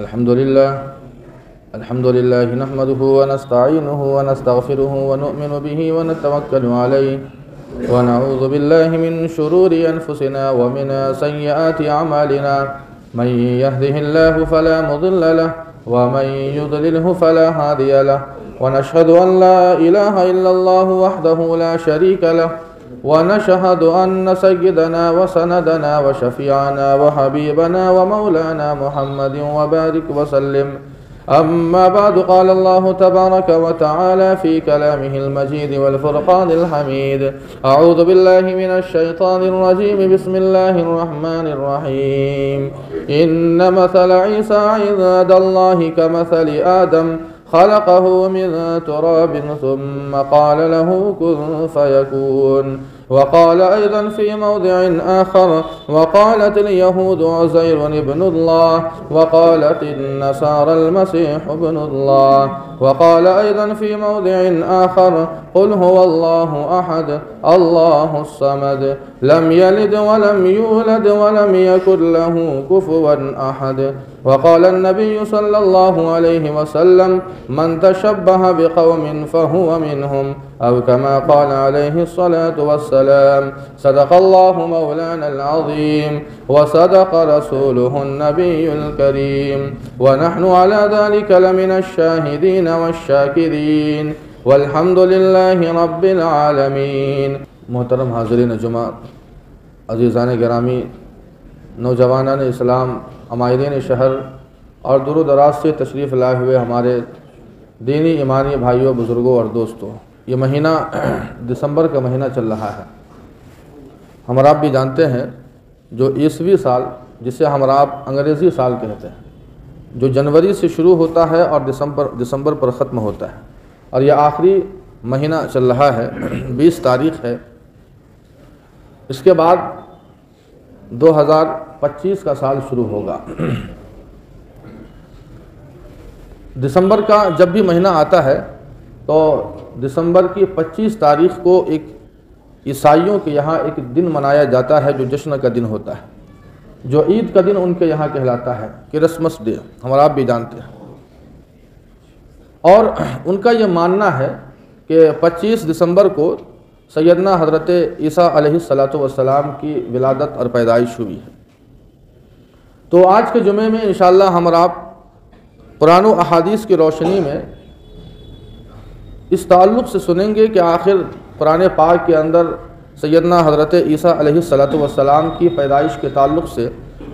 الحمد لله نحمده ونستعينه ونستغفره ونؤمن به ونتوكل عليه ونعوذ بالله من شرور أنفسنا ومن سيئات أعمالنا من يهده الله فلا مضل له ومن يضلله فلا هادي له ونشهد أن لا إله إلا الله وحده لا شريك له ونشهد أن سيدنا وسندنا وشفيعنا وحبيبنا ومولانا محمد وبارك وسلم. أما بعد قال الله تبارك وتعالى في كلامه المجيد والفرقان الحميد: أعوذ بالله من الشيطان الرجيم، بسم الله الرحمن الرحيم. إن مثل عيسى عند الله كمثل آدم خلقه من تراب ثم قال له كن فيكون. وقال أيضا في موضع آخر: وقالت اليهود عزير ابن الله وقالت النصارى المسيح ابن الله. وقال أيضا في موضع آخر: قل هو الله أحد الله الصمد لم يلد ولم يولد ولم يكن له كفوا أحد. وقال النبي صلى الله عليه وسلم: من تشبه بقوم فهو منهم، أو كما قال عليه الصلاة والسلام. صدق الله مولانا العظيم وصدق رسوله النبي الكريم، ونحن على ذلك لمن الشاهدين والشاكرين، والحمد لله رب العالمین. محترم حاضرین جمعہ، عزیزان گرامی، نوجوانان اسلام، عمائرین شہر اور دور و دراز سے تشریف لائے ہوئے ہمارے دینی ایمانی بھائیوں، بزرگوں اور دوستوں، یہ مہینہ دسمبر کا مہینہ چل رہا ہے. ہم آپ بھی جانتے ہیں جو عیسوی سال، جسے ہم آپ انگریزی سال کہتے ہیں، جو جنوری سے شروع ہوتا ہے اور دسمبر پر ختم ہوتا ہے، اور یہ آخری مہینہ چل رہا ہے، 20 تاریخ ہے. اس کے بعد 2025 کا سال شروع ہوگا. دسمبر کا جب بھی مہینہ آتا ہے تو دسمبر کی 25 تاریخ کو ایک عیسائیوں کے یہاں ایک دن منایا جاتا ہے جو جشن کا دن ہوتا ہے، جو عید کا دن ان کے یہاں کہلاتا ہے، کرسمس ڈے، ہم آپ بھی جانتے ہیں. اور ان کا یہ ماننا ہے کہ 25 دسمبر کو سیدنا حضرت عیسیٰ علیہ السلام کی ولادت اور پیدائش ہوئی ہے. تو آج کے جمعے میں انشاءاللہ ہم آپ قرآن و احادیث کی روشنی میں اس تعلق سے سنیں گے کہ آخر قرآن پاک کے اندر سیدنا حضرت عیسیٰ علیہ السلام کی پیدائش کے تعلق سے،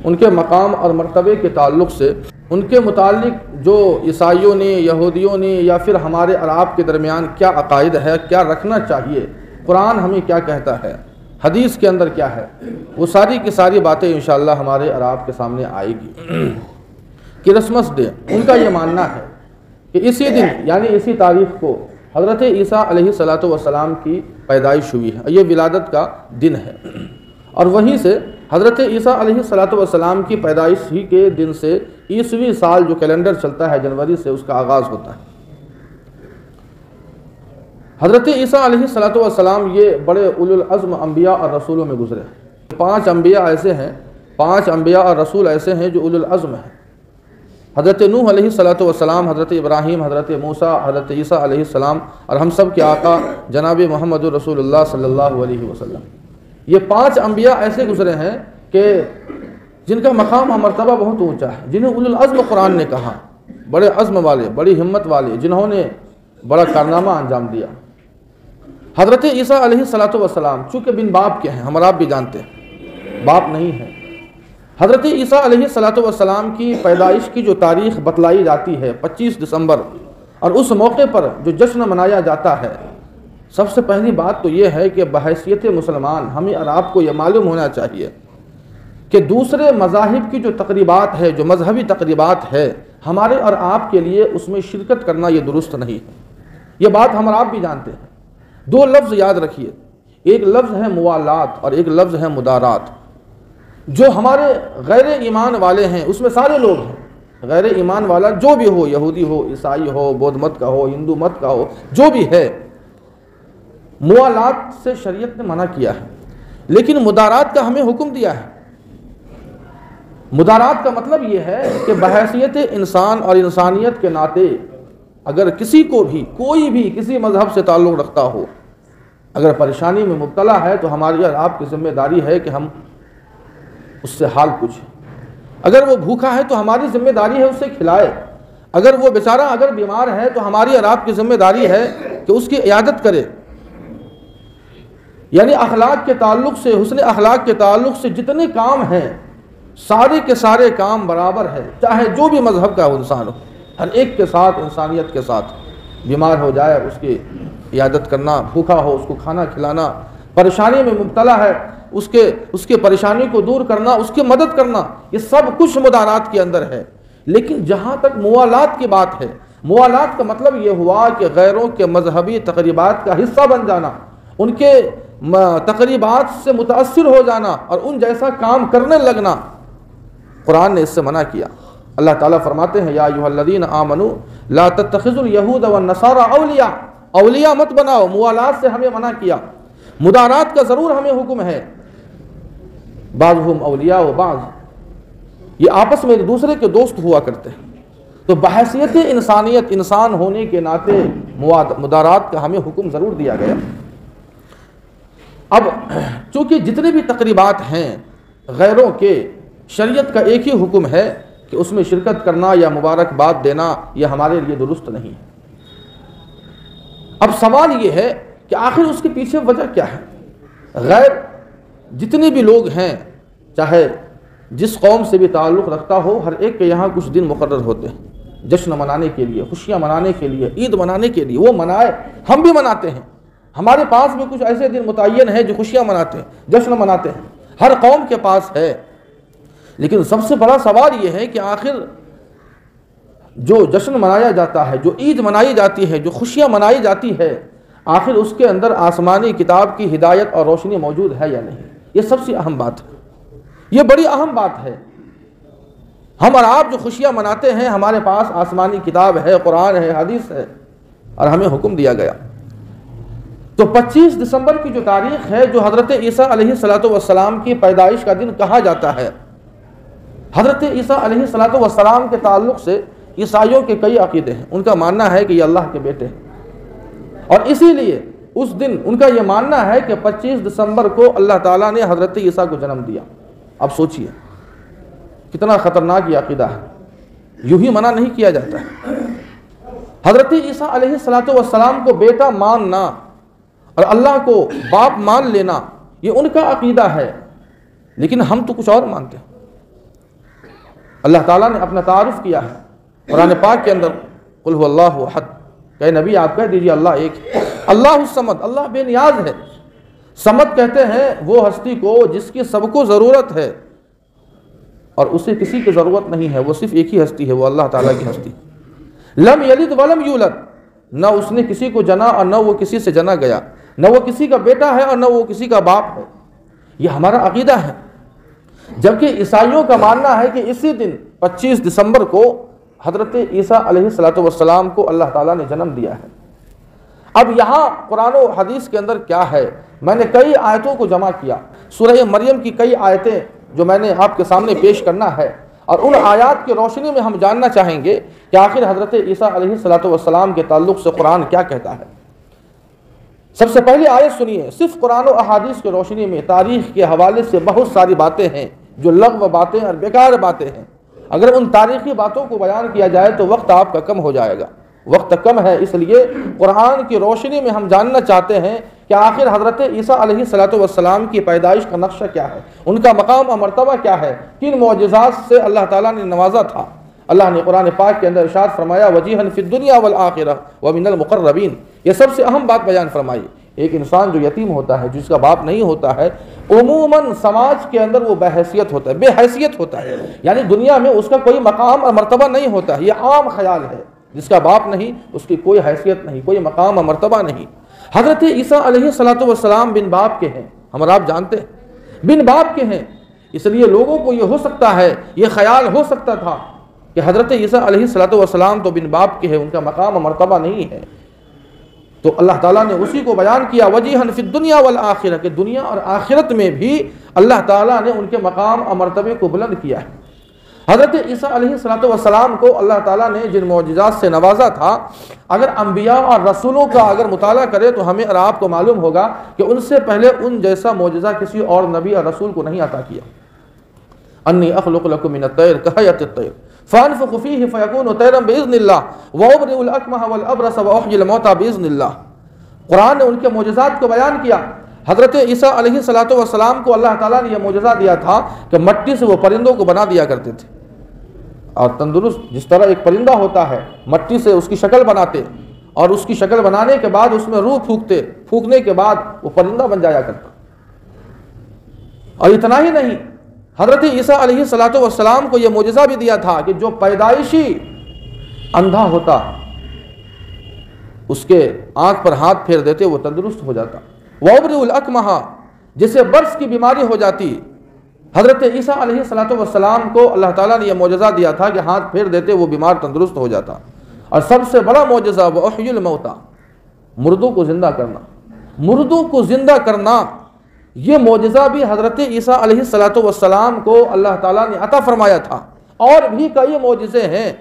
ان کے مقام اور مرتبے کے تعلق سے، ان کے متعلق جو عیسائیوں نے، یہودیوں نے یا پھر ہمارے اور آپ کے درمیان کیا عقائد ہے، کیا رکھنا چاہیے، قرآن ہمیں کیا کہتا ہے، حدیث کے اندر کیا ہے، وہ ساری کی ساری باتیں انشاءاللہ ہمارے اور آپ کے سامنے آئے گی. کرسمس ڈے، ان کا یہ ماننا ہے کہ اسی دن یعنی اسی تاریخ کو حضرت عیسیٰ علیہ السلام کی پیدائش ہوئی ہے، یہ ولادت کا دن ہے. اور وہیں سے حضرت عیسیٰ علیہ السلام کی پیدائش ہی کے دن سے عیسوی سال جو کیلنڈر چلتا ہے جنوری سے، اس کا آغاز ہوتا ہے. حضرت عیسیٰ علیہ السلام یہ بڑے اولو العزم انبیاء اور رسولوں میں گزرے ہیں. 5 انبیاء ایسے ہیں، 5 انبیاء اور رسول ایسے ہیں جو اولو العزم ہیں. حضرت نوح علیہ السلام، حضرت ابراہیم، حضرت موسیٰ، حضرت عیسیٰ علیہ السلام اور ہم سب کے آقا جناب محمد رسول اللہ صلی اللہ علیہ وسلم. یہ 5 انبیاء ایسے گزرے ہیں کہ جن کا مقام اور مرتبہ بہت اونچا ہے، جنہیں اولو العزم قرآن نے کہا، بڑے عزم والے، بڑی ہمت والے، جنہوں نے بڑا کارنامہ انجام دیا. حضرت عیسیٰ علیہ السلام چونکہ بن باپ کے ہیں، ہم آپ بھی جانتے ہیں، باپ نہیں ہیں. حضرت عیسیٰ علیہ السلام کی پیدائش کی جو تاریخ بتلائی جاتی ہے 25 دسمبر، اور اس موقع پر جو جشن منایا جاتا ہے، سب سے پہلی بات تو یہ ہے کہ بحیثیت مسلمان ہمیں اور آپ کو یہ معلوم ہونا چاہیے کہ دوسرے مذاہب کی جو تقریبات ہے، جو مذہبی تقریبات ہے، ہمارے اور آپ کے لیے اس میں شرکت کرنا یہ درست نہیں ہے. یہ بات ہم اور آپ بھی جانتے ہیں. 2 لفظ یاد رکھیے، ایک لفظ ہے موالات اور ایک لفظ ہے مدارات. جو ہمارے غیر ایمان والے ہیں اس میں سارے لوگ ہیں، غیر ایمان والا جو بھی ہو، یہودی ہو، عیسائی ہو، بودھ مت کا ہو، ہندو مت کا ہو، جو بھی ہے، موالات سے شریعت نے منع کیا ہے، لیکن مدارات کا ہمیں حکم دیا ہے. مدارات کا مطلب یہ ہے کہ بحیثیت انسان اور انسانیت کے ناطے اگر کسی کو بھی کوئی بھی کسی مذہب سے تعلق رکھتا ہو اگر پریشانی میں مبتلا ہے تو ہماری اور آپ کی ذمہ داری ہے کہ ہم اس سے حال پوچھیں. اگر وہ بھوکا ہے تو ہماری ذمہ داری ہے اسے کھلائے. اگر وہ بیچارہ اگر بیمار ہے تو ہماری اور آپ کی ذمہ داری ہے کہ اس کی عیادت کرے. یعنی اخلاق کے تعلق سے حسن اخلاق کے تعلق سے جتنے کام ہیں سارے کے سارے کام برابر ہے, چاہے جو بھی مذہب کا انسان ہو, ہر ایک کے ساتھ انسانیت کے ساتھ. بیمار ہو جائے اس کی عیادت کرنا, بھوکا ہو اس کو کھانا کھلانا, پریشانی میں مبتلا ہے اس کے پریشانی کو دور کرنا, اس کی مدد کرنا, یہ سب کچھ مدارات کے اندر ہے. لیکن جہاں تک موالات کی بات ہے, موالات کا مطلب یہ ہوا کہ غیروں کے مذہبی تقریبات کا حصہ بن جانا, ان کے تقریبات سے متاثر ہو جانا اور ان جیسا کام کرنے لگنا. قرآن نے اس سے منع کیا. اللہ تعالیٰ فرماتے ہیں یا ایھا الذین آمنوا لا تتخذوا اليہود والنصارى اولیاء, اولیاء مت بناؤ. موالات سے ہمیں منع کیا. مدارات کا ضرور ہمیں حکم ہے, بعضهم اولیاء و بعض, یہ آپس میں ایک دوسرے کے دوست ہوا کرتے ہیں. تو بحیثیت انسانیت انسان ہونے کے ناطے مدارات کا ہمیں حکم ضرور دیا گیا. اب چونکہ جتنے بھی تقریبات ہیں غیروں کے, شریعت کا ایک ہی حکم ہے کہ اس میں شرکت کرنا یا مبارکباد دینا یہ ہمارے لیے درست نہیں ہے. اب سوال یہ ہے کہ آخر اس کے پیچھے وجہ کیا ہے؟ غیر جتنے بھی لوگ ہیں, چاہے جس قوم سے بھی تعلق رکھتا ہو, ہر ایک کے یہاں کچھ دن مقرر ہوتے ہیں جشن منانے کے لیے, خوشیاں منانے کے لیے, عید منانے کے لیے. وہ منائے, ہم بھی مناتے ہیں. ہمارے پاس بھی کچھ ایسے دن متعین ہیں جو خوشیاں مناتے ہیں, جشن مناتے ہیں. ہر قوم کے پاس ہے. لیکن سب سے بڑا سوال یہ ہے کہ آخر جو جشن منایا جاتا ہے, جو عید منائی جاتی ہے, جو خوشیاں منائی جاتی ہے, آخر اس کے اندر آسمانی کتاب کی ہدایت اور روشنی موجود ہے یا نہیں؟ یہ سب سے اہم بات ہے. یہ بڑی اہم بات ہے. ہم اور آپ جو خوشیاں مناتے ہیں, ہمارے پاس آسمانی کتاب ہے, قرآن ہے, حدیث ہے, اور ہمیں حکم دیا گیا. تو 25 دسمبر کی جو تاریخ ہے, جو حضرت عیسیٰ علیہ السلام کی پیدائش کا دن کہا جاتا ہے, حضرت عیسیٰ علیہ السلام کے تعلق سے عیسائیوں کے کئی عقیدے ہیں. ان کا ماننا ہے کہ یہ اللہ کے بیٹے ہیں, اور اسی لیے اس دن ان کا یہ ماننا ہے کہ 25 دسمبر کو اللہ تعالیٰ نے حضرت عیسیٰ کو جنم دیا. اب سوچئے کتنا خطرناک یہ عقیدہ ہے. یوں ہی منع نہیں کیا جاتا ہے. حضرت عیسیٰ علیہ السلام کو بیٹا ماننا اور اللہ کو باپ مان لینا یہ ان کا عقیدہ ہے, لیکن ہم تو کچھ اور مانتے ہیں. اللہ تعالیٰ نے اپنا تعارف کیا ہے قرآن پاک کے اندر, قل هو اللہ احد, کہ نبی آپ کہہ دیجیے اللہ ایک ہے. اللہ الصمد, اللہ بے نیاز ہے. صمد کہتے ہیں وہ ہستی کو جس کی سب کو ضرورت ہے اور اسے کسی کی ضرورت نہیں ہے, وہ صرف ایک ہی ہستی ہے, وہ اللہ تعالیٰ کی ہستی. لم یلد ولم یولد, نہ اس نے کسی کو جنا اور نہ وہ کسی سے جنا گیا, نہ وہ کسی کا بیٹا ہے اور نہ وہ کسی کا باپ ہے. یہ ہمارا عقیدہ ہے. جبکہ عیسائیوں کا ماننا ہے کہ اسی دن 25 دسمبر کو حضرت عیسیٰ علیہ السلام کو اللہ تعالیٰ نے جنم دیا ہے. اب یہاں قرآن و حدیث کے اندر کیا ہے, میں نے کئی آیتوں کو جمع کیا. سورہ مریم کی کئی آیتیں جو میں نے آپ کے سامنے پیش کرنا ہے, اور ان آیات کی روشنی میں ہم جاننا چاہیں گے کہ آخر حضرت عیسیٰ علیہ السلام کے تعلق سے قرآن کیا کہتا ہے. سب سے پہلی آیت سنیے. صرف قرآن و احادیث کی روشنی میں تاریخ کے حوالے سے بہت ساری باتیں ہیں جو لغو باتیں اور بیکار باتیں ہیں. اگر ان تاریخی باتوں کو بیان کیا جائے تو وقت آپ کا کم ہو جائے گا. وقت کم ہے, اس لیے قرآن کی روشنی میں ہم جاننا چاہتے ہیں کہ آخر حضرت عیسیٰ علیہ السلام کی پیدائش کا نقشہ کیا ہے, ان کا مقام اور مرتبہ کیا ہے, کن معجزات سے اللہ تعالیٰ نے نوازا تھا. اللہ نے قرآن پاک کے اندر ارشاد فرمایا وجیحا فی الدنیا والآخرہ ومن المقربین. یہ سب سے اہم بات بیان فرمائی. ایک انسان جو یتیم ہوتا ہے, جس کا باپ نہیں ہوتا ہے, عموماً سماج کے اندر وہ بحیثیت ہوتا ہے, بے حیثیت ہوتا ہے. یعنی دنیا میں اس کا کوئی مقام اور مرتبہ نہیں ہوتا ہے. یہ عام خیال ہے. جس کا باپ نہیں اس کی کوئی حیثیت نہیں, کوئی مقام اور مرتبہ نہیں. حضرت عیسیٰ علیہ السلام بن باپ کے ہیں, ہم اور آپ جانتے ہیں, بن باپ کے ہیں. اس لیے لوگوں کو یہ ہو سکتا ہے, یہ خیال ہو سکتا تھا کہ حضرت عیسیٰ علیہ السلام تو بن باپ کے ہیں, ان کا مقام اور مرتبہ نہیں ہے. تو اللہ تعالیٰ نے اسی کو بیان کیا وجیحا فی الدنیا والآخرہ, کہ دنیا اور آخرت میں بھی اللہ تعالیٰ نے ان کے مقام اور مرتبے کو بلند کیا ہے. حضرت عیسیٰ علیہ السلام کو اللہ تعالیٰ نے جن معجزات سے نوازا تھا، اگر انبیاء اور رسولوں کا اگر مطالعہ کرے تو ہمیں اور آپ کو معلوم ہوگا کہ ان سے پہلے ان جیسا معجزہ کسی اور نبی اور رسول کو نہیں عطا کیا۔ انی اخلق لکم من الطیر کہیۃ الطیر فانفخ فیہ فیکون طیرا باذن اللہ وابرئ الاکمہ والابرص واحیی الموتى باذن اللہ۔ قرآن نے ان کے معجزات کو بیان کیا۔ حضرت عیسیٰ علیہ السلام کو اللہ تعالیٰ نے یہ معجزہ دیا تھا کہ مٹی سے وہ پرندوں کو بنا دیا کرتے تھے، اور تندرست جس طرح ایک پرندہ ہوتا ہے مٹی سے اس کی شکل بناتے، اور اس کی شکل بنانے کے بعد اس میں روح پھونکتے، پھونکنے کے بعد وہ پرندہ بن جایا کرتا۔ اور اتنا ہی نہیں، حضرت عیسیٰ علیہ السلام کو یہ معجزہ بھی دیا تھا کہ جو پیدائشی اندھا ہوتا اس کے آنکھ پر ہاتھ پھیر دیتے وہ تندرست ہو جاتا۔ وَأُبْرِئُ الْأَكْمَحَ جسے برس کی بیماری ہو جاتی، حضرت عیسیٰ علیہ السلام کو اللہ تعالیٰ نے یہ معجزہ دیا تھا کہ ہاتھ پھیر دیتے وہ بیمار تندرست ہو جاتا۔ اور سب سے بڑا معجزہ وَأُحْيِي الْمَوْتَى مردوں کو زندہ کرنا، مردوں کو زندہ کرنا، یہ معجزہ بھی حضرت عیسیٰ علیہ السلام کو اللہ تعالیٰ نے عطا فرمایا تھا۔ اور بھی کئی معجزے ہیں۔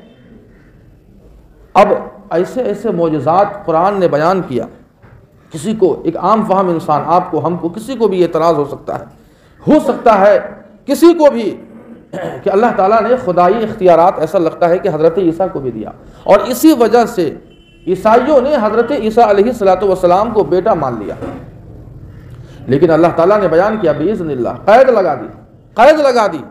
اب ایسے ایسے معجزات قرآن نے بیان کیا، کسی کو ایک عام فہم انسان، آپ کو، ہم کو، کسی کو بھی اعتراض ہو سکتا ہے کسی کو بھی کہ اللہ تعالیٰ نے خدائی اختیارات ایسا لگتا ہے کہ حضرت عیسیٰ کو بھی دیا، اور اسی وجہ سے عیسائیوں نے حضرت عیسیٰ علیہ السلام کو بیٹا مان لیا۔ لیکن اللہ تعالیٰ نے بیان کیا باذن اللہ، قید لگا دی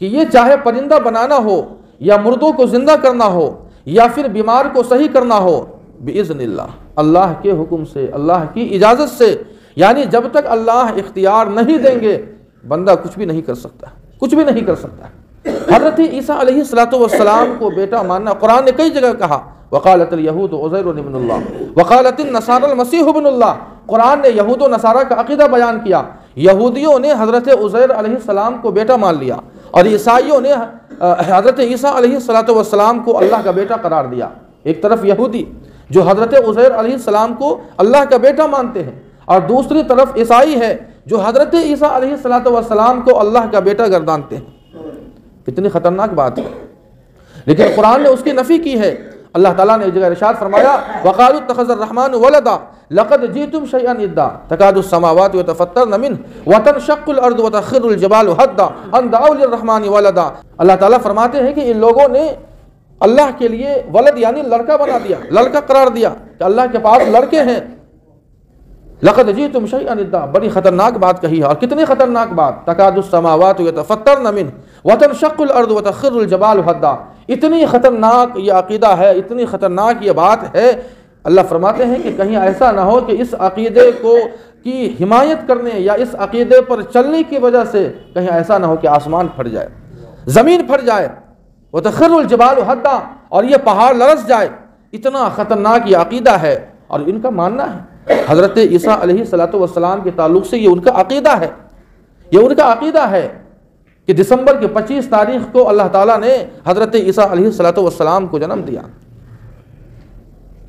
کہ یہ چاہے پرندہ بنانا ہو یا مردوں کو زندہ کرنا ہو یا پھر بیمار کو صحیح کرنا ہو، باذن اللہ، اللہ کے حکم سے، اللہ کی اجازت سے، یعنی جب تک اللہ اختیار نہیں دیں گے بندہ کچھ بھی نہیں کر سکتا۔ حضرت عیسیٰ علیہ السلام کو بیٹا ماننا قرآن نے کئی جگہ کہا، وقالت الیہود عزیر ابن اللہ وقالت النصارى المسیح ابن اللہ۔ قرآن نے یہود و نصارہ کا عقیدہ بیان کیا، یہودیوں نے حضرت عزیر علیہ السلام کو بیٹا مان لیا، اور عیسائیوں نے حضرت عیسیٰ علیہ السلام کو اللہ کا بیٹا قرار دیا۔ ایک طرف یہودی جو حضرت عزیر علیہ السلام کو اللہ کا بیٹا مانتے ہیں، اور دوسری طرف عیسائی ہے جو حضرت عیسیٰ علیہ السلام کو اللہ کا بیٹا گردانتے ہیں۔ کتنی خطرناک بات ہے، لیکن قرآن نے اس کی نفی کی ہے۔ اللہ تعالیٰ نے ایک جگہ ارشاد فرمایا وَقَالُوا اتَّخَذَ الرَّحْمَنُ وَلَدًا لَقَدْ جِئْتُمْ شَيْئًا إِدًّا تَكَادُ السَّمَاوَاتُ يَتَفَطَّرْنَ مِنْهُ وَتَنشَقُّ الْأَرْضُ وَتَخِرُّ الْجِبَالُ هَدًّا أَن دَعَوْا لِلرَّحْمَنِ وَلَدًا۔ اللہ تعالیٰ فرماتے ہیں کہ ان لوگوں نے اللہ کے لیے ولد یعنی لڑکا بنا دیا، لڑکا قرار دیا کہ اللہ کے پاس لڑکے ہیں۔ لَقَدْ جِئْتُمْ شَيْئًا إِدًّا، بڑی خطرناک بات کہی ہے، اور کتنی خطرناک بات، تَكَادُ السَّمَاوَاتُ يَتَفَطَّرْنَ مِنْهُ وَتَنشَقُّ الْأَرْضُ وَتَخِرُّ الْجِبَالُ هَدًّا۔ اتنی خطرناک یہ عقیدہ ہے، اتنی خطرناک یہ بات ہے۔ اللہ فرماتے ہیں کہ کہیں ایسا نہ ہو کہ اس عقیدے کی حمایت کرنے یا اس عقیدے پر چلنے کی وجہ سے کہیں ایسا نہ ہو کہ آسمان پھٹ جائے، زمین پھٹ جائے، وَتَخِرُّ الْجِبَالُ هَدًّا، اور یہ پہاڑ لرز جائے۔ اتنا خطرناک یہ عقیدہ ہے، اور ان کا ماننا ہے حضرت عیسیٰ علیہ السلام کے تعلق سے یہ ان کا عقیدہ ہے، یہ ان کا عقیدہ ہے کہ دسمبر کی 25 تاریخ کو اللہ تعالیٰ نے حضرت عیسیٰ علیہ السلام کو جنم دیا۔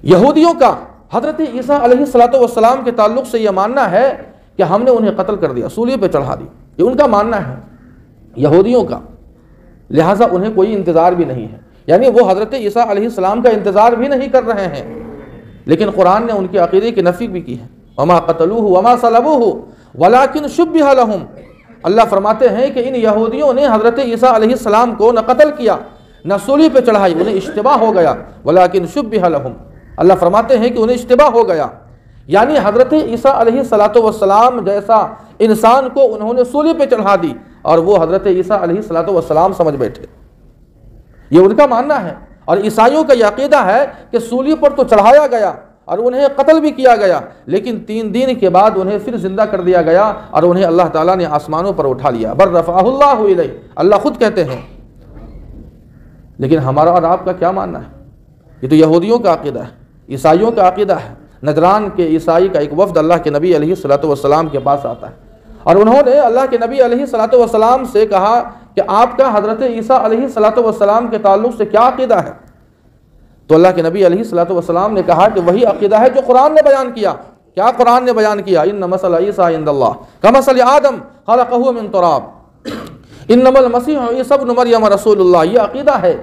یہودیوں کا حضرت عیسیٰ علیہ السلام کے تعلق سے یہ ماننا ہے کہ ہم نے انہیں قتل کر دیا، صلیب پہ چڑھا دی، یہ ان کا ماننا ہے یہودیوں کا، لہٰذا انہیں کوئی انتظار بھی نہیں ہے، یعنی وہ حضرت عیسیٰ علیہ السلام کا انتظار بھی نہیں کر رہے ہیں۔ لیکن قرآن نے ان کے عقیدے کی نفی بھی کی ہے، وما قتلوہ وما صلبوہ ولکن شبہ لہم۔ اللہ فرماتے ہیں کہ ان یہودیوں نے حضرت عیسیٰ علیہ السلام کو نہ قتل کیا نہ صلیب پہ چڑھائی، انہیں اشتباہ ہو گیا، ولکن شبہ لہم۔ اللہ فرماتے ہیں کہ انہیں اشتباہ ہو گیا، یعنی حضرت عیسیٰ علیہ السلام جیسا انسان کو انہوں نے صلیب پہ چڑھا دی، اور وہ حضرت عیسیٰ علیہ السلام سمجھ بیٹھے، یہ ان کا ماننا ہے۔ اور عیسائیوں کا یہ عقیدہ ہے کہ صلیب پر تو چڑھایا گیا اور انہیں قتل بھی کیا گیا، لیکن 3 دن کے بعد انہیں پھر زندہ کر دیا گیا، اور انہیں اللہ تعالیٰ نے آسمانوں پر اٹھا لیا، بل رفعہ اللہ الیہ، اللہ خود کہتے ہیں۔ لیکن ہمارا اور آپ کا کیا ماننا ہے؟ یہ تو یہودیوں کا عقیدہ ہے، عیسائیوں کا عقیدہ ہے۔ نجران کے عیسائی کا ایک وفد اللہ کے نبی علیہ السلام کے پاس آتا ہے، اور انہوں نے اللہ کے نبی علیہ السلام سے کہا کہ آپ کا حضرت عیسیٰ علیہ السلام کے تعلق سے کیا عقیدہ ہے؟ تو اللہ کے نبی علیہ السلام نے کہا کہ وہی عقیدہ ہے جو قرآن نے بیان کیا۔ کیا قرآن نے بیان کیا؟ ان مثل عیسیٰ عند اللہ کمثل آدم خلقہ من تراب۔ انما المسیح عیسی ابن مریم رسول اللہ، یہ عقیدہ ہے۔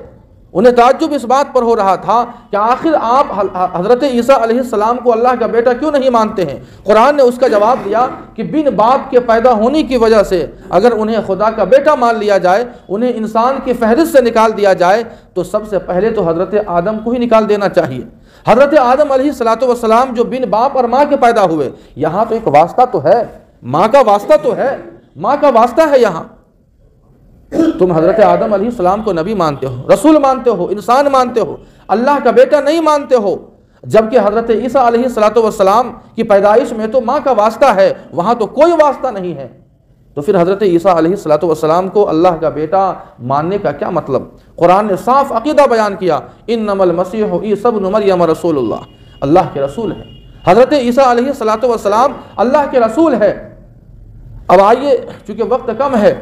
انہیں تعجب اس بات پر ہو رہا تھا کہ آخر آپ حضرت عیسیٰ علیہ السلام کو اللہ کا بیٹا کیوں نہیں مانتے ہیں؟ قرآن نے اس کا جواب دیا کہ بن باپ کے پیدا ہونے کی وجہ سے اگر انہیں خدا کا بیٹا مان لیا جائے، انہیں انسان کی فہرست سے نکال دیا جائے، تو سب سے پہلے تو حضرت آدم کو ہی نکال دینا چاہیے۔ حضرت آدم علیہ السلام جو بن باپ اور ماں کے پیدا ہوئے، یہاں تو ایک واسطہ تو ہے، ماں کا واسطہ تو ہے، ماں کا واسطہ ہے یہاں۔ تم حضرت آدم علیہ السلام کو نبی مانتے ہو، رسول مانتے ہو، انسان مانتے ہو، اللہ کا بیٹا نہیں مانتے ہو، جبکہ حضرت عیسیٰ علیہ السلام کی پیدائش میں تو ماں کا واسطہ ہے، وہاں تو کوئی واسطہ نہیں ہے۔ تو پھر حضرت عیسیٰ علیہ السلام کو اللہ کا بیٹا ماننے کا کیا مطلب؟ قرآن نے صاف عقیدہ بیان کیا، انما المسیح عیسی ابن مریم رسول اللہ، اللہ کے رسول ہے۔ حضرت عیسیٰ علیہ السلام اللہ کے رسول ہے۔ اب آئیے، چونکہ وقت کم ہے،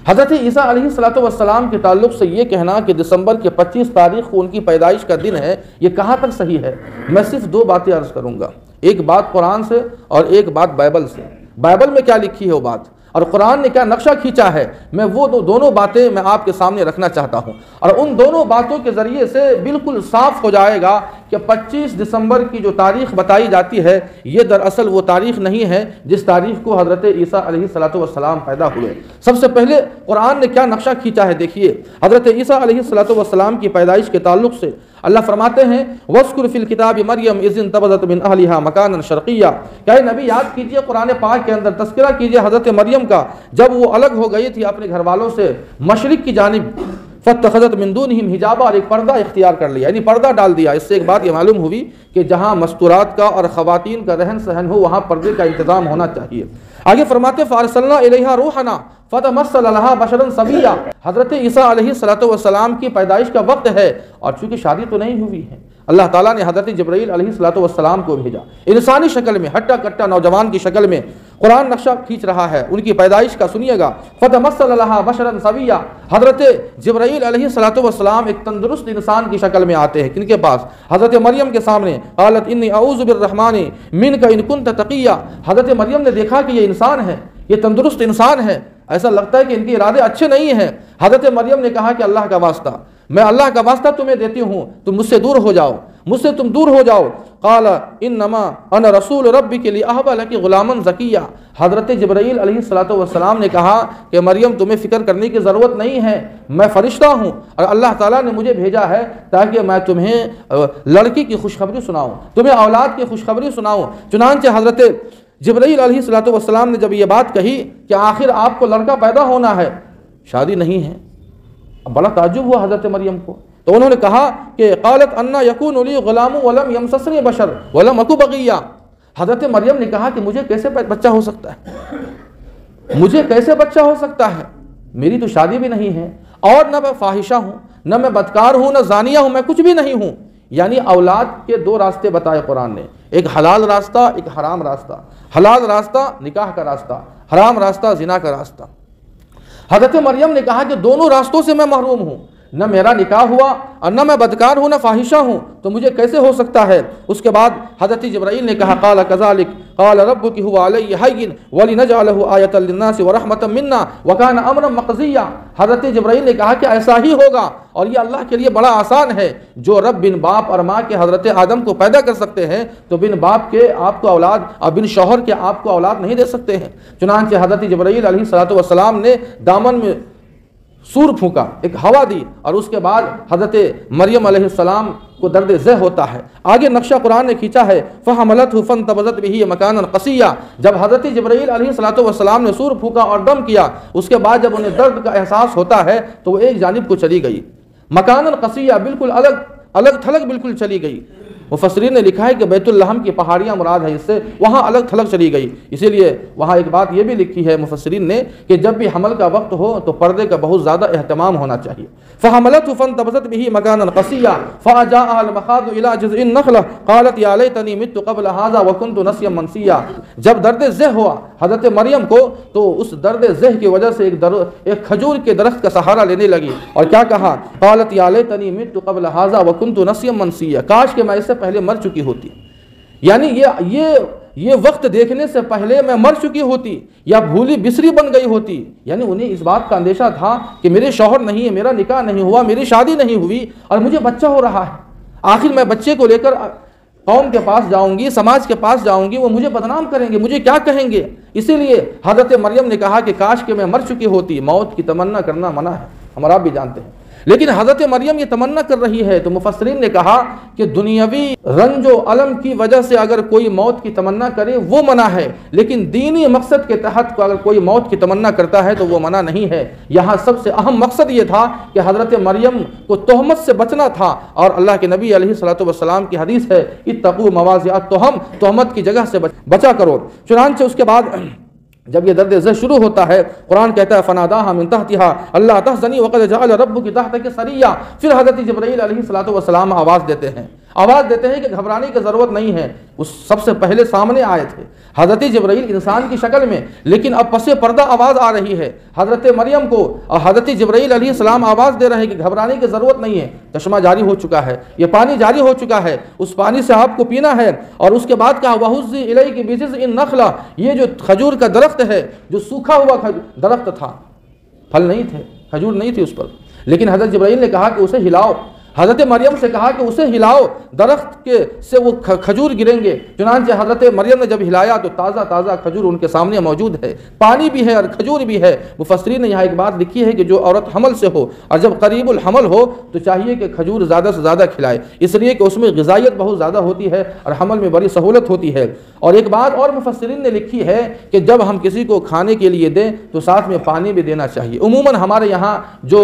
حضرت عیسیٰ علیہ السلام کے تعلق سے یہ کہنا کہ دسمبر کے 25 تاریخ کو ان کی پیدائش کا دن ہے، یہ کہاں تک صحیح ہے؟ میں صرف 2 باتیں عرض کروں گا، ایک بات قرآن سے اور ایک بات بائبل سے۔ بائبل میں کیا لکھی ہے وہ بات، اور قرآن نے کیا نقشہ کھینچا ہے، میں وہ دونوں باتیں میں آپ کے سامنے رکھنا چاہتا ہوں، اور ان دونوں باتوں کے ذریعے سے بالکل صاف ہو جائے گا کہ 25 دسمبر کی جو تاریخ بتائی جاتی ہے، یہ دراصل وہ تاریخ نہیں ہے جس تاریخ کو حضرت عیسیٰ علیہ السلام پیدا ہوئے۔ سب سے پہلے قرآن نے کیا نقشہ کھینچا ہے دیکھیے، حضرت عیسیٰ علیہ السلام کی پیدائش کے تعلق سے اللہ فرماتے ہیں وَاذْكُرْ فِي الْكِتَابِ مَرْيَمَ إِذِ انتبذت مِنْ أَهْلِهَا مَكَانًا شَرْقِيًّا، کہ نبی یاد کیجئے، قرآن پاک کے اندر تذکرہ کیجئے حضرت مریم کا، جب وہ الگ ہو گئی تھی اپنے گھر والوں سے مشرق کی جانب، فَاتَّخَذَتْ مِن دُونِهِمْ حِجَابًا، اور ایک پردہ اختیار کر لیا، یعنی پردہ ڈال دیا۔ اس سے ایک بات یہ معلوم ہوئی کہ جہاں مستورات کا اور خواتین کا رہن سہن ہو، وہاں پردے کا انتظام ہونا چاہیے۔ آگے فرماتے فَأَرْسَلْنَا إِلَيْهَا رُوحَنَا فَتَمَثَّلَ لَهَا بَشَرًا سَوِيًّا، حضرت عیسیٰ علیہ السلام کی پیدائش کا وقت ہے، اور چونکہ شادی تو نہیں ہوئی ہے، اللہ تعالیٰ نے حضرت جبرائیل علیہ السلام کو بھیجا انسانی شکل میں، ہٹا کٹا نوجوان کی شکل میں۔ قرآن نقشہ کھینچ رہا ہے ان کی پیدائش کا، سنیے گا، فَتَمَثَّلَ لَهَا بَشَرًا سَوِيًّا، حضرت جبرائیل علیہ السلام ایک تندرست انسان کی شکل میں آتے ہیں، کن کے پاس؟ حضرت مریم کے سامنے۔ قالت انی اعوذ بالرحمن منک ان کنت تقیا، حضرت مریم نے دیکھا کہ یہ انسان ہے، یہ تندرست انسان ہے، ایسا لگتا ہے کہ ان کے ارادے اچھے نہیں ہیں۔ حضرت مریم نے کہا کہ اللہ کا واسطہ، میں اللہ کا واسطہ تمہیں دیتی ہوں، تم مجھ سے دور ہو جاؤ، مجھ سے تم دور ہو جاؤ۔ قال انما انا رسول ربک لاہب لک غلاما زکیا، حضرت جبرائیل علیہ السلام نے کہا کہ مریم تمہیں فکر کرنے کی ضرورت نہیں ہے، میں فرشتہ ہوں، اور اللہ تعالیٰ نے مجھے بھیجا ہے تاکہ میں تمہیں لڑکی کی خوشخبری سناؤں، تمہیں اولاد کی خوشخبری سناؤں۔ چنانچہ حضرت جبرائیل علیہ السلام نے جب یہ بات کہی کہ آخر آپ کو لڑکا پیدا ہونا ہے، شادی نہیں ہے، بڑا تعجب ہوا حضرت مریم کو، تو انہوں نے کہا کہ قالت انا یکون لی غلام ولم یمسسنی بشر ولم اکو بغیا، حضرت مریم نے کہا کہ مجھے کیسے بچہ ہو سکتا ہے، مجھے کیسے بچہ ہو سکتا ہے، میری تو شادی بھی نہیں ہے، اور نہ میں فاحشہ ہوں، نہ میں بدکار ہوں، نہ زانیہ ہوں، میں کچھ بھی نہیں ہوں۔ یعنی اولاد کے 2 راستے بتائے قرآن نے، ایک حلال راستہ، ایک حرام راستہ۔ حلال راستہ نکاح کا راستہ، حرام راستہ زنا کا راستہ۔ حضرت مریم نے کہا کہ دونوں راستوں سے میں محروم ہوں، نہ میرا نکاح ہوا اور نہ میں بدکار ہوں، نہ فاحشہ ہوں، تو مجھے کیسے ہو سکتا ہے؟ اس کے بعد حضرت جبرائیل نے کہا قال کذالک قال ربک هو علی ہین ولنجعلہ آیۃ للناس ورحمۃ منا وکان امرا مقضیا، حضرت جبرائیل نے کہا کہ ایسا ہی ہوگا، اور یہ اللہ کے لیے بڑا آسان ہے، جو رب بن باپ اور ماں کے حضرت آدم کو پیدا کر سکتے ہیں تو بن باپ کے آپ کو اولاد اور بن شوہر کے آپ کو اولاد نہیں دے سکتے ہیں۔ چنانچہ حضرت جبرائیل علیہ السلام نے دامن میں سور پھونکا، ایک ہوا دی، اور اس کے بعد حضرت مریم علیہ السلام کو درد ذہ ہوتا ہے۔ آگے نقشہ قرآن نے کھینچا ہے فَحَمَلَتْهُ فَانْتَبَذَتْ بِهِ مَكَانًا قَصِيًّا، جب حضرت جبرائیل علیہ السلام نے سور پھونکا اور دم کیا، اس کے بعد جب انہیں درد کا احساس ہوتا ہے تو وہ ایک جانب کو چلی گئی، مکاناً قصیہ، بالکل الگ تھلگ بالکل چلی گئی۔ مفسرین نے لکھا ہے کہ بیت اللحم کی پہاڑیاں مراد ہے، اس سے وہاں الگ تھلگ چلی گئی، اسی لیے وہاں ایک بات یہ بھی لکھی ہے مفسرین نے کہ جب بھی حمل کا وقت ہو تو پردے کا بہت زیادہ اہتمام ہونا چاہیے۔ فَحَمَلَتْهُ فَانْتَبَذَتْ بِهِ مَكَانًا قَصِيًّا فَأَجَاءَهَا الْمَخَاضُ إِلَى جِذْعِ النَّخْلَةِ قَالَتْ يَا لَيْتَنِي مِتُّ قَبْلَ هَذَا وَكُنتُ نَسْيًا مَنْسِيًّا، جب درد ذہ ہوا حضرت مریم کو تو اس درد ذہ کی وجہ سے ایک کھجور کے درخت کا سہارا لینے لگی، اور کیا کہا قالت یا لیتنی مت قبل هذا وكنت نسيا منسيا، کاش کہ میں اس سے پہلے مر چکی ہوتی۔ یعنی یہ یہ وقت دیکھنے سے پہلے میں مر چکی ہوتی یا بھولی بسری بن گئی ہوتی. یعنی انہیں اس بات کا اندیشہ تھا کہ میرے شوہر نہیں ہے، میرا نکاح نہیں ہوا، میری شادی نہیں ہوئی اور مجھے بچہ ہو رہا ہے. آخر میں بچے کو لے کر قوم کے پاس جاؤں گی، سماج کے پاس جاؤں گی، وہ مجھے بدنام کریں گے، مجھے کیا کہیں گے. اسی لیے حضرت مریم نے کہا کہ کاش کہ میں مر چکی ہوتی. موت کی تمنا کرنا منع ہے، ہم آپ بھی جانتے ہیں. لیکن حضرت مریم یہ تمنا کر رہی ہے تو مفسرین نے کہا کہ دنیاوی رنج و الم کی وجہ سے اگر کوئی موت کی تمنا کرے وہ منع ہے، لیکن دینی مقصد کے تحت اگر کوئی موت کی تمنا کرتا ہے تو وہ منع نہیں ہے. یہاں سب سے اہم مقصد یہ تھا کہ حضرت مریم کو تہمت سے بچنا تھا، اور اللہ کے نبی علیہ الصلوۃ والسلام کی حدیث ہے اتقوا مواضع التہم، تہمت کی جگہ سے بچا کرو. چنانچہ اس کے بعد جب یہ درد ذہ شروع ہوتا ہے قرآن کہتا ہے فناداہا من تحتہا اللہ تحزنی وقد جعل ربک تحتک سریا. پھر حضرت جبرائیل علیہ الصلوۃ والسلام آواز دیتے ہیں کہ گھبرانے کی ضرورت نہیں ہے. اس سب سے پہلے سامنے آئے تھے حضرت جبرائیل انسان کی شکل میں، لیکن اب پس پردہ آواز آ رہی ہے حضرت مریم کو، اور حضرت جبرائیل علیہ السلام آواز دے رہے ہیں کہ گھبرانے کی ضرورت نہیں ہے. چشمہ جاری ہو چکا ہے، یہ پانی جاری ہو چکا ہے، اس پانی سے آپ کو پینا ہے. اور اس کے بعد کہا وَهُزِّ إِلَيْكِ بِجِذْعِ النَّخْلَةِ، یہ جو کھجور کا درخت ہے، جو سوکھا ہوا درخت تھا، پھل نہیں تھے، کھجور نہیں تھی اس پر، لیکن حضرت جبرائیل نے کہا کہ اسے ہلاؤ. حضرت مریم سے کہا کہ اسے ہلاؤ، درخت کے سے وہ کھجور گریں گے. چنانچہ حضرت مریم نے جب ہلایا تو تازہ تازہ کھجور ان کے سامنے موجود ہے، پانی بھی ہے اور کھجور بھی ہے. مفسرین نے یہاں ایک بات لکھی ہے کہ جو عورت حمل سے ہو اور جب قریب الحمل ہو تو چاہیے کہ کھجور زیادہ سے زیادہ کھلائے، اس لیے کہ اس میں غذائیت بہت زیادہ ہوتی ہے اور حمل میں بڑی سہولت ہوتی ہے. اور ایک بات اور مفسرین نے لکھی ہے کہ جب ہم کسی کو کھانے کے لیے دیں تو ساتھ میں پانی بھی دینا چاہیے. عموماً ہمارے یہاں جو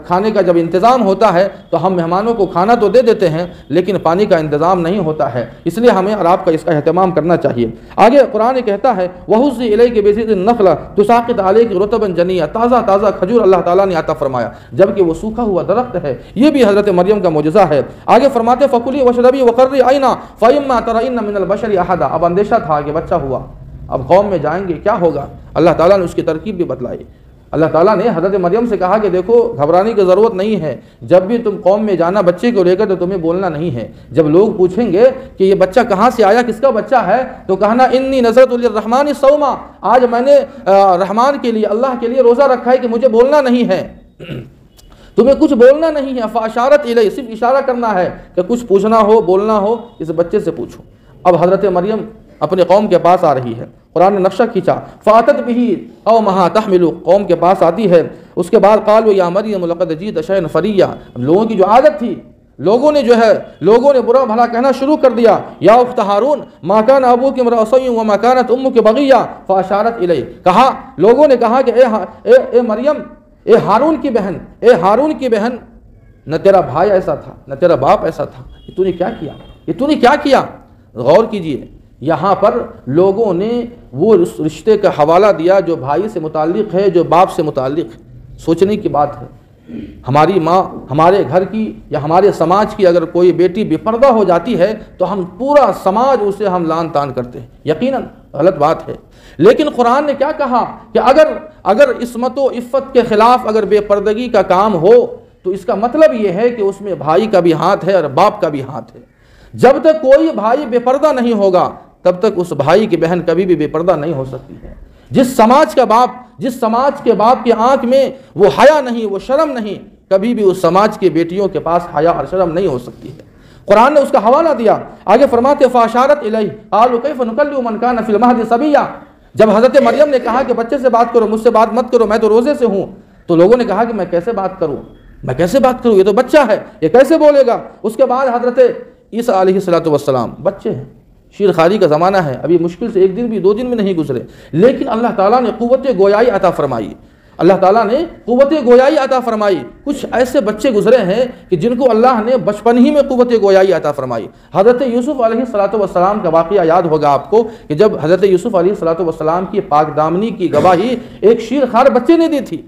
کھانے کا جب انتظام ہوتا ہے تو ہم مہمانوں کو کھانا تو دے دیتے ہیں لیکن پانی کا انتظام نہیں ہوتا ہے، اس لیے ہمیں اور آپ کا اس کا اہتمام کرنا چاہیے. آگے قرآن کہتا ہے وَهُزِّ إِلَيْكِ بِجِذْعِ النَّخْلَةِ تُسَاقِطُ عَلَيْكِ رُطَبًا جَنِيًّا، تازہ تازہ کھجور اللہ تعالیٰ نے عطا فرمایا جبکہ وہ سوکھا ہوا درخت ہے. یہ بھی حضرت مریم کا معجزہ ہے. آگے فرماتے فَكُلِي وَاشْرَبِي وَقَرِّي عَيْنًا فَإِمَّا تَرَئِنَّ مِنَ الْبَشَرِ أَحَدًا. اب اندیشہ تھا کہ بچہ ہوا، اب قوم میں جائیں گے کیا ہوگا. اللہ تعالیٰ نے اس کی ترکیب بھی بتلائی. اللہ تعالیٰ نے حضرت مریم سے کہا کہ دیکھو گھبرانے کی ضرورت نہیں ہے، جب بھی تم قوم میں جانا بچے کو لے کر تو تمہیں بولنا نہیں ہے. جب لوگ پوچھیں گے کہ یہ بچہ کہاں سے آیا، کس کا بچہ ہے، تو کہنا انی نذرت للرحمن صوما، آج میں نے رحمان کے لیے، اللہ کے لیے روزہ رکھا ہے کہ مجھے بولنا نہیں ہے، تمہیں کچھ بولنا نہیں ہے. فاشارت الیہ، صرف اشارہ کرنا ہے کہ کچھ پوچھنا ہو بولنا ہو اس بچے سے پوچھو. اب حضرت مریم اپنے قوم کے پاس آ رہی ہے. قرآن نے نقشہ کھینچا فاتت بہ قومہا تحمل، قوم کے پاس آتی ہے. اس کے بعد قالوا یا مریم لقد جئت شیئا فریا. لوگوں کی جو عادت تھی، لوگوں نے برا بھلا کہنا شروع کر دیا. یا اخت ہارون ما کان ابوک امرأ سوء وما کانت امک بغیا فاشارت الیہ. لوگوں نے کہا کہ اے مریم، اے ہارون کی بہن، نہ تیرا بھائی ایسا تھا نہ تیرا باپ ایسا تھا، یہ تو نے کیا کیا. غور کیجئے، یہاں پر لوگوں نے وہ رشتے کا حوالہ دیا جو بھائی سے متعلق ہے، جو باپ سے متعلق ہے. سوچنے کی بات ہے، ہماری ماں، ہمارے گھر کی یا ہمارے سماج کی اگر کوئی بیٹی بے پردہ ہو جاتی ہے تو ہم پورا سماج اسے ہم لان تان کرتے ہیں. یقیناً غلط بات ہے، لیکن قرآن نے کیا کہا کہ اگر عصمت و عفت کے خلاف اگر بے پردگی کا کام ہو تو اس کا مطلب یہ ہے کہ اس میں بھائی کا بھی ہاتھ ہے اور باپ کا بھی ہاتھ ہے. جب تک کوئی بھائی بے پردہ نہیں ہوگا تب تک اس بھائی کی بہن کبھی بھی بے پردہ نہیں ہو سکتی ہے. جس سماج کے باپ کی آنکھ میں وہ حیا نہیں، وہ شرم نہیں، کبھی بھی اس سماج کی بیٹیوں کے پاس حیا اور شرم نہیں ہو سکتی ہے. قرآن نے اس کا حوالہ دیا. آگے فرماتے فاشارت الیہ قالوا کیف نکلم من کان فی المہد صبیا. جب حضرت مریم نے کہا کہ بچے سے بات کرو، مجھ سے بات مت کرو، میں تو روزے سے ہوں، تو لوگوں نے کہا کہ میں کیسے بات کروں، یہ تو بچہ ہے، یہ کیسے بولے گا. اس کے بعد حضرت عیسیٰ علیہ السلام بچے ہیں، شیر خاری کا زمانہ ہے، ابھی مشکل سے 1 دن بھی 2 دن میں نہیں گزرے، لیکن اللہ تعالیٰ نے قوت گویائی عطا فرمائی. کچھ ایسے بچے گزرے ہیں کہ جن کو اللہ نے بچپن ہی میں قوت گویائی عطا فرمائی. حضرت یوسف علیہ السلام کا واقعہ یاد ہوگا آپ کو کہ جب حضرت یوسف علیہ السلام کی پاک دامنی کی گواہی ایک شیر خار بچے نے دی تھی.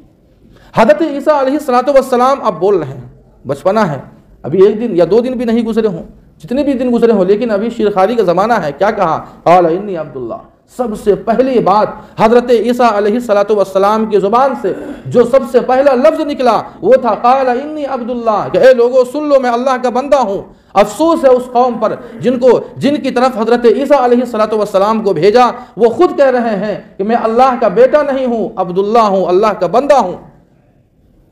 حضرت عیسیٰ علیہ السلام اب بول رہے ہیں، بچپنا ہے، ابھی 1 دن یا 2 دن بھی نہیں گزرے ہوں، جتنے بھی دن گزرے ہوں، لیکن ابھی شیر خاری کا زمانہ ہے. کیا کہا؟ قال انی عبد اللہ. سب سے پہلی بات حضرت عیسیٰ علیہ السلام کی زبان سے جو سب سے پہلا لفظ نکلا وہ تھا قال انی عبد اللہ، کہ اے لوگو سن لو میں اللہ کا بندہ ہوں۔ افسوس ہے اس قوم پر جن کی طرف حضرت عیسیٰ علیہ السلام کو بھیجا، وہ خود کہہ رہے ہیں کہ میں اللہ کا بیٹا نہیں ہوں، عبداللہ ہوں، اللہ کا بندہ ہوں۔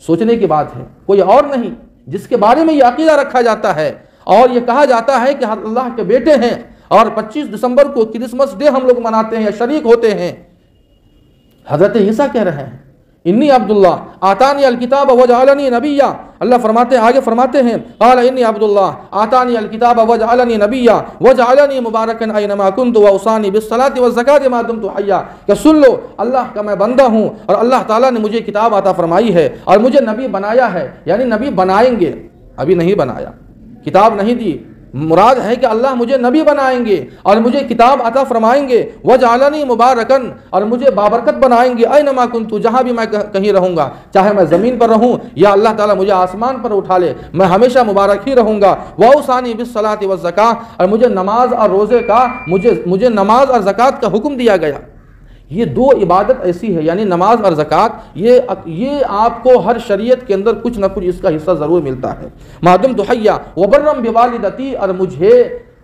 سوچنے کی بات ہے، کوئی اور نہیں جس کے بارے میں یہ عقیدہ رکھا جاتا ہے اور یہ کہا جاتا ہے کہ اللہ کے بیٹے ہیں، اور 25 دسمبر کو کرسمس ڈے ہم لوگ مناتے ہیں یا شریک ہوتے ہیں۔ حضرت عیسیٰ کہہ رہے ہیں انی عبداللہ آتانی الکتاب وجعلنی نبیا، اللہ آگے فرماتے ہیں قال انی عبداللہ آتانی الکتاب وجعلنی نبیا وجعلنی مبارکا اینما کنت واوصانی بالصلاۃ والزکاۃ ما دمت حیا، کہ سن لو اللہ کا میں بندہ ہوں اور اللہ تعالیٰ نے مجھے کتاب عطا فرمائی ہے اور مجھے نبی بنایا ہے، یعنی نبی بنائیں گے، ابھی نہیں بنایا، کتاب نہیں دی، مراد ہے کہ اللہ مجھے نبی بنائیں گے اور مجھے کتاب عطا فرمائیں گے، وجعلنی مبارکن، اور مجھے بابرکت بنائیں گے، اینما کنت، جہاں بھی میں کہیں رہوں گا، چاہے میں زمین پر رہوں یا اللہ تعالیٰ مجھے آسمان پر اٹھا لے، میں ہمیشہ مبارک ہی رہوں گا۔ واوصانی بالصلاۃ والزکاۃ، اور مجھے نماز اور روزے کا مجھے نماز اور زکوٰۃ کا حکم دیا گیا۔ یہ دو عبادت ایسی ہے، یعنی نماز اور زکوٰۃ، یہ آپ کو ہر شریعت کے اندر کچھ نہ کچھ اس کا حصہ ضرور ملتا ہے۔ ما دمت حیا وبرا بوالدتی، اور مجھے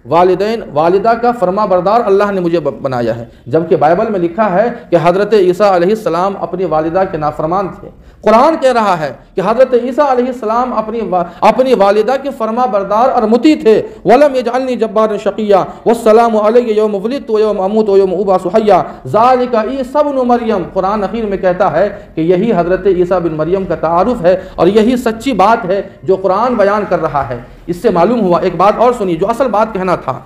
والدہ کا فرما بردار اللہ نے مجھے بنایا ہے، جبکہ بائبل میں لکھا ہے کہ حضرت عیسیٰ علیہ السلام اپنی والدہ کے نافرمان تھے۔ قرآن کہہ رہا ہے کہ حضرت عیسیٰ علیہ السلام اپنی والدہ کے فرما بردار اور مطیع تھے۔ وَلَمْ يَجْعَلْنِي جَبَّارًا شَقِيًّا وَالسَّلَامُ عَلَيَّ يَوْمَ وُلِدتُّ وَيَوْمَ أَمُوتُ وَيَوْمَ أُبْعَثُ حَيًّا ذَلِكَ عِيسَىٰ ابْنُ مریم، قرآن اخیر میں کہتا ہے کہ یہی حضرت عیسیٰ بن مریم کا تعارف ہے اور یہی سچی بات ہے جو قرآن بیان کر رہا ہے۔ اس سے معلوم ہوا، ایک بات اور سنی جو اصل بات کہنا تھا،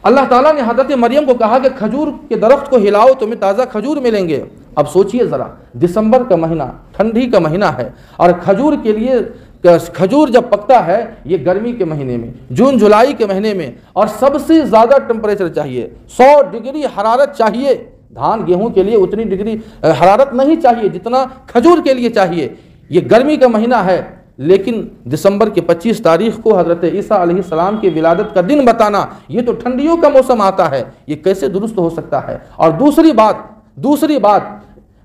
اللہ تعالیٰ نے حضرت مریم کو کہا کہ کھجور کے درخت کو ہلاؤ تمہیں تازہ کھجور ملیں گے۔ اب سوچئے ذرا، دسمبر کا مہینہ ٹھنڈی کا مہینہ ہے، اور کھجور کے لیے کھجور جب پکتا ہے یہ گرمی کے مہینے میں، جون جولائی کے مہینے میں، اور سب سے زیادہ ٹمپریچر چاہیے، 100 ڈگری حرارت چاہیے۔ دھان گیہوں کے لیے اتنی ڈگری حرارت نہیں چاہیے جتنا کھجور کے لیے چاہیے۔ یہ گرمی کا مہینہ ہے، لیکن دسمبر کی 25 تاریخ کو حضرت عیسیٰ علیہ السلام کی ولادت کا دن بتانا، یہ تو ٹھنڈیوں کا موسم آتا ہے، یہ کیسے درست ہو سکتا ہے؟ اور دوسری بات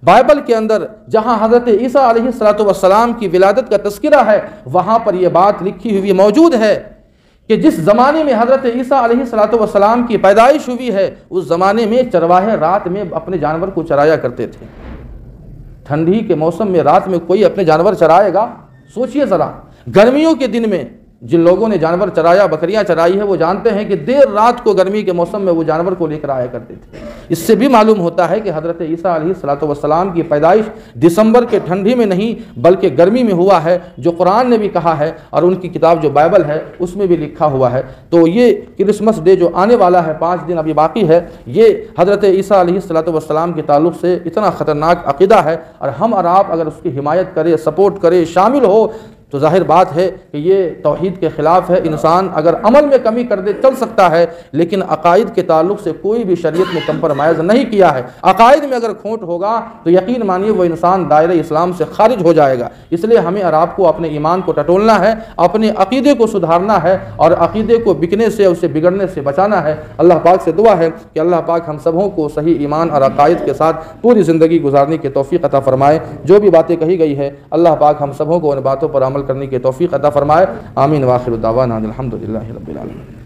بائبل کے اندر جہاں حضرت عیسیٰ علیہ السلام کی ولادت کا تذکرہ ہے، وہاں پر یہ بات لکھی ہوئی موجود ہے کہ جس زمانے میں حضرت عیسیٰ علیہ السلام کی پیدائش ہوئی ہے، اس زمانے میں چرواہے رات میں اپنے جانور کو چرایا کرتے تھے۔ ٹھنڈی کے موسم میں رات میں کوئی اپنے جانور چرائے گا؟ سوچئے ذرا، گرمیوں کے دن میں جن لوگوں نے جانور چرایا، بکریاں چرائی ہے، وہ جانتے ہیں کہ دیر رات کو گرمی کے موسم میں وہ جانور کو لے کر آیا کرتے تھے۔ اس سے بھی معلوم ہوتا ہے کہ حضرت عیسیٰ علیہ السلام کی پیدائش دسمبر کے ٹھنڈی میں نہیں بلکہ گرمی میں ہوا ہے، جو قرآن نے بھی کہا ہے اور ان کی کتاب جو بائبل ہے اس میں بھی لکھا ہوا ہے۔ تو یہ کرسمس ڈے جو آنے والا ہے، 5 دن ابھی باقی ہے، یہ حضرت عیسیٰ علیہ السلام کے تعلق سے اتنا خطرناک عقیدہ ہے، اور ہم اور آپ اگر اس کی حمایت کرے، سپورٹ کرے، شامل ہو، تو ظاہر بات ہے کہ یہ توحید کے خلاف ہے۔ انسان اگر عمل میں کمی کر دے چل سکتا ہے، لیکن عقائد کے تعلق سے کوئی بھی شریعت میں کمپرمائز نہیں کیا ہے۔ عقائد میں اگر کھوٹ ہوگا تو یقین مانیے وہ انسان دائرہ اسلام سے خارج ہو جائے گا۔ اس لیے ہمیں اور آپ کو اپنے ایمان کو ٹٹولنا ہے، اپنے عقیدے کو سدھارنا ہے، اور عقیدے کو بکنے سے، اسے بگڑنے سے بچانا ہے۔ اللہ پاک سے دعا ہے کہ اللہ پاک ہم سبوں کو صحیح ایمان اور عقائد کے ساتھ پوری زندگی گزارنے کی توفیق عطا فرمائے۔ جو بھی باتیں کہی گئی ہے اللہ پاک ہم سبوں کو ان باتوں پر عمل کرنے کی توفیق عطا فرمائے۔ آمین۔ وآخر دعوانا الحمدللہ رب العالمین۔